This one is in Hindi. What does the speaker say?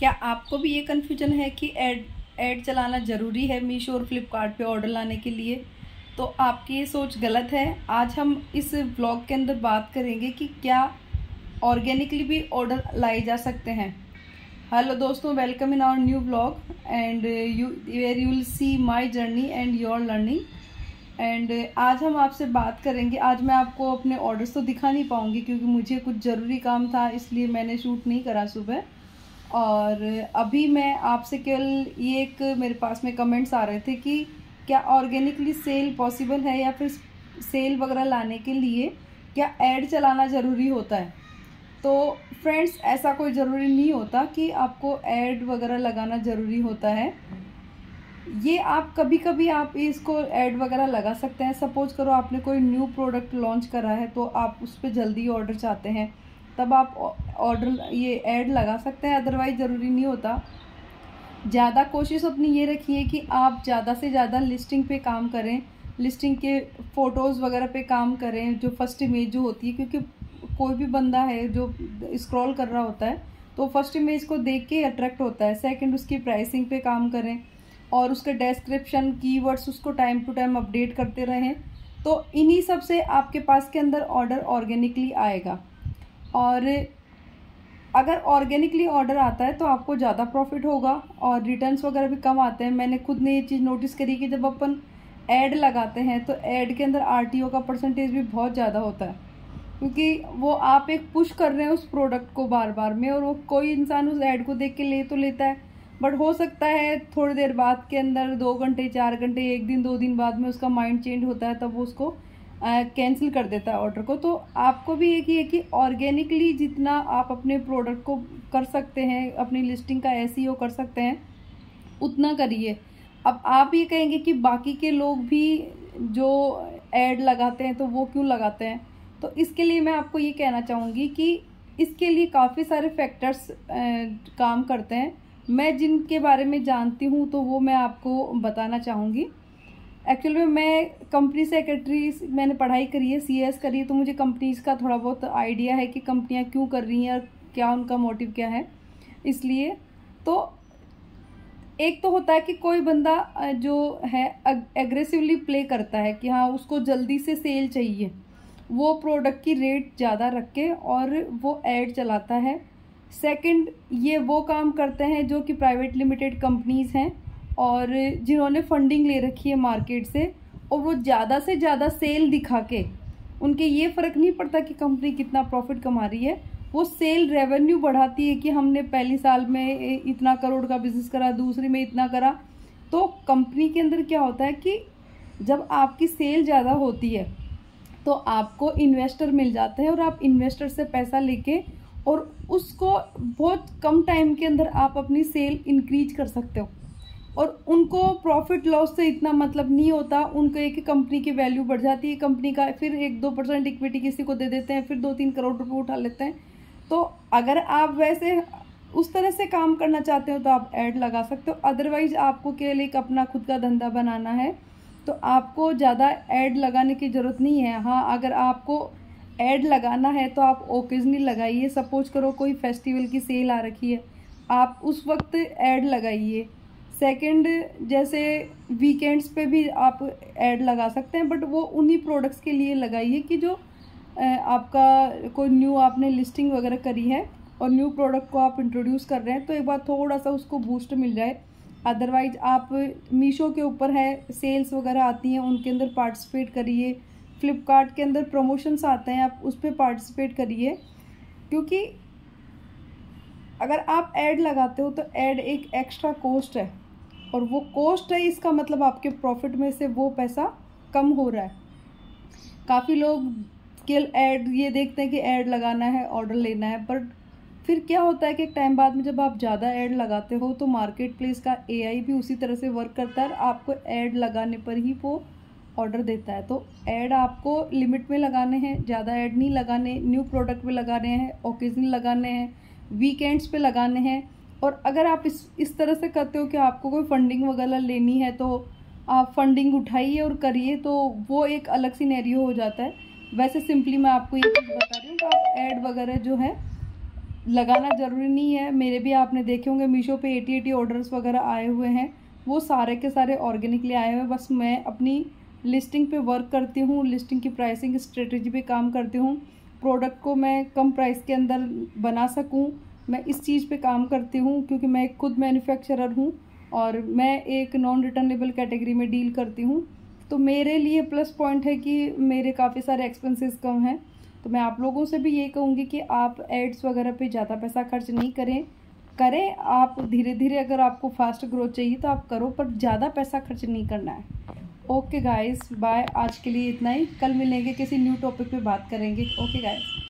क्या आपको भी ये कन्फ्यूजन है कि ऐड चलाना ज़रूरी है मीशो और फ्लिपकार्ट पे ऑर्डर लाने के लिए? तो आपकी ये सोच गलत है। आज हम इस व्लॉग के अंदर बात करेंगे कि क्या ऑर्गेनिकली भी ऑर्डर लाए जा सकते हैं। हेलो दोस्तों, welcome in our new vlog and where you will see my journey and your learning. And आज हम आपसे बात करेंगे। आज मैं आपको अपने ऑर्डर्स तो दिखा नहीं पाऊँगी क्योंकि मुझे कुछ ज़रूरी काम था, इसलिए मैंने शूट नहीं करा सुबह। और अभी मैं आपसे केवल ये एक मेरे पास में कमेंट्स आ रहे थे कि क्या ऑर्गेनिकली सेल पॉसिबल है या फिर सेल वगैरह लाने के लिए क्या ऐड चलाना ज़रूरी होता है। तो फ्रेंड्स, ऐसा कोई ज़रूरी नहीं होता कि आपको ऐड वगैरह लगाना ज़रूरी होता है। ये आप कभी कभी आप इसको ऐड वगैरह लगा सकते हैं। सपोज करो आपने कोई न्यू प्रोडक्ट लॉन्च करा है तो आप उस पर जल्दी ऑर्डर चाहते हैं, तब आप ऑर्डर ये ऐड लगा सकते हैं। अदरवाइज ज़रूरी नहीं होता। ज़्यादा कोशिश अपनी ये रखिए कि आप ज़्यादा से ज़्यादा लिस्टिंग पे काम करें, लिस्टिंग के फ़ोटोज़ वगैरह पे काम करें, जो फर्स्ट इमेज जो होती है। क्योंकि कोई भी बंदा है जो स्क्रॉल कर रहा होता है तो फर्स्ट इमेज को देख के अट्रैक्ट होता है। सेकंड, उसकी प्राइसिंग पे काम करें और उसके डिस्क्रिप्शन कीवर्ड्स उसको टाइम टू टाइम अपडेट करते रहें। तो इन्हीं सब से आपके पास के अंदर ऑर्डर ऑर्गेनिकली आएगा। और अगर ऑर्गेनिकली ऑर्डर आता है तो आपको ज़्यादा प्रॉफिट होगा और रिटर्न्स वगैरह भी कम आते हैं। मैंने खुद ने ये चीज़ नोटिस करी कि जब अपन ऐड लगाते हैं तो ऐड के अंदर आरटीओ का परसेंटेज भी बहुत ज़्यादा होता है, क्योंकि वो आप एक पुश कर रहे हैं उस प्रोडक्ट को बार बार में, और वो कोई इंसान उस ऐड को देख के ले तो लेता है, बट हो सकता है थोड़ी देर बाद के अंदर 2 घंटे 4 घंटे 1 दिन 2 दिन बाद में उसका माइंड चेंज होता है, तब वो उसको कैंसिल कर देता है ऑर्डर को। तो आपको भी एक ही है कि ऑर्गेनिकली जितना आप अपने प्रोडक्ट को कर सकते हैं, अपनी लिस्टिंग का एसईओ कर सकते हैं, उतना करिए। अब आप ये कहेंगे कि बाकी के लोग भी जो ऐड लगाते हैं तो वो क्यों लगाते हैं, तो इसके लिए मैं आपको ये कहना चाहूँगी कि इसके लिए काफ़ी सारे फैक्टर्स काम करते हैं। मैं जिनके बारे में जानती हूँ तो वो मैं आपको बताना चाहूँगी। एक्चुअली में मैं कंपनी सेक्रेटरी, मैंने पढ़ाई करी है, सीएस करी है, तो मुझे कंपनीज का थोड़ा बहुत आइडिया है कि कंपनियां क्यों कर रही हैं और क्या उनका मोटिव क्या है। इसलिए तो एक तो होता है कि कोई बंदा जो है एग्रेसिवली प्ले करता है कि हाँ उसको जल्दी से सेल चाहिए, वो प्रोडक्ट की रेट ज़्यादा रख के और वो ऐड चलाता है। सेकंड, ये वो काम करते हैं जो कि प्राइवेट लिमिटेड कंपनीज़ हैं और जिन्होंने फंडिंग ले रखी है मार्केट से, और वो ज़्यादा से ज़्यादा सेल दिखा के, उनके ये फ़र्क नहीं पड़ता कि कंपनी कितना प्रॉफिट कमा रही है, वो सेल रेवेन्यू बढ़ाती है कि हमने पहली साल में इतना करोड़ का बिज़नेस करा, दूसरी में इतना करा। तो कंपनी के अंदर क्या होता है कि जब आपकी सेल ज़्यादा होती है तो आपको इन्वेस्टर मिल जाते हैं और आप इन्वेस्टर से पैसा लेके और उसको बहुत कम टाइम के अंदर आप अपनी सेल इंक्रीज कर सकते हो। और उनको प्रॉफिट लॉस से इतना मतलब नहीं होता, उनको एक कंपनी की वैल्यू बढ़ जाती है, कंपनी का फिर 1-2% इक्विटी किसी को दे देते हैं, फिर 2-3 करोड़ रुपए उठा लेते हैं। तो अगर आप वैसे उस तरह से काम करना चाहते हो तो आप ऐड लगा सकते हो। अदरवाइज आपको केवल एक अपना खुद का धंधा बनाना है तो आपको ज़्यादा ऐड लगाने की ज़रूरत नहीं है। हाँ, अगर आपको ऐड लगाना है तो आप ओकेजनली लगाइए। सपोज करो कोई फेस्टिवल की सेल आ रखी है, आप उस वक्त ऐड लगाइए। सेकंड, जैसे वीकेंड्स पे भी आप ऐड लगा सकते हैं, बट वो उन्हीं प्रोडक्ट्स के लिए लगाइए कि जो आपका कोई न्यू आपने लिस्टिंग वगैरह करी है और न्यू प्रोडक्ट को आप इंट्रोड्यूस कर रहे हैं तो एक बार थोड़ा सा उसको बूस्ट मिल जाए। अदरवाइज आप मीशो के ऊपर है, सेल्स वगैरह आती हैं, उनके अंदर पार्टिसिपेट करिए। फ्लिपकार्ट के अंदर प्रमोशंस आते हैं, आप उस पर पार्टिसिपेट करिए। क्योंकि अगर आप ऐड लगाते हो तो ऐड एक एक्स्ट्रा कॉस्ट है, और वो कॉस्ट है, इसका मतलब आपके प्रॉफिट में से वो पैसा कम हो रहा है। काफ़ी लोग केवल ऐड ये देखते हैं कि ऐड लगाना है, ऑर्डर लेना है, पर फिर क्या होता है कि एक टाइम बाद में जब आप ज़्यादा ऐड लगाते हो तो मार्केट प्लेस का एआई भी उसी तरह से वर्क करता है और आपको ऐड लगाने पर ही वो ऑर्डर देता है। तो ऐड आपको लिमिट में लगाने हैं, ज़्यादा ऐड नहीं लगाने, न्यू प्रोडक्ट पे लगाने हैं, ओकेजनल लगाने हैं, वीकेंड्स पे लगाने हैं। और अगर आप इस तरह से करते हो कि आपको कोई फंडिंग वगैरह लेनी है तो आप फंडिंग उठाइए और करिए, तो वो एक अलग सिनेरियो हो जाता है। वैसे सिंपली मैं आपको ये चीज़ बता रही हूँ कि आप ऐड वगैरह जो है लगाना ज़रूरी नहीं है। मेरे भी आपने देखे होंगे मीशो पे 80 ऑर्डर्स वगैरह आए हुए हैं, वो सारे के सारे ऑर्गेनिकली आए हुए हैं। बस मैं अपनी लिस्टिंग पे वर्क करती हूँ, लिस्टिंग की प्राइसिंग स्ट्रेटजी पे काम करती हूँ, प्रोडक्ट को मैं कम प्राइस के अंदर बना सकूँ, मैं इस चीज़ पे काम करती हूँ क्योंकि मैं खुद मैन्युफैक्चरर हूँ और मैं एक नॉन रिटर्नेबल कैटेगरी में डील करती हूँ। तो मेरे लिए प्लस पॉइंट है कि मेरे काफ़ी सारे एक्सपेंसेस कम हैं। तो मैं आप लोगों से भी ये कहूँगी कि आप एड्स वगैरह पे ज़्यादा पैसा खर्च नहीं करें आप धीरे धीरे, अगर आपको फास्ट ग्रोथ चाहिए तो आप करो, पर ज़्यादा पैसा खर्च नहीं करना है। Okay guys, bye. आज के लिए इतना ही, कल मिलेंगे, किसी न्यू टॉपिक पे बात करेंगे। Okay guys.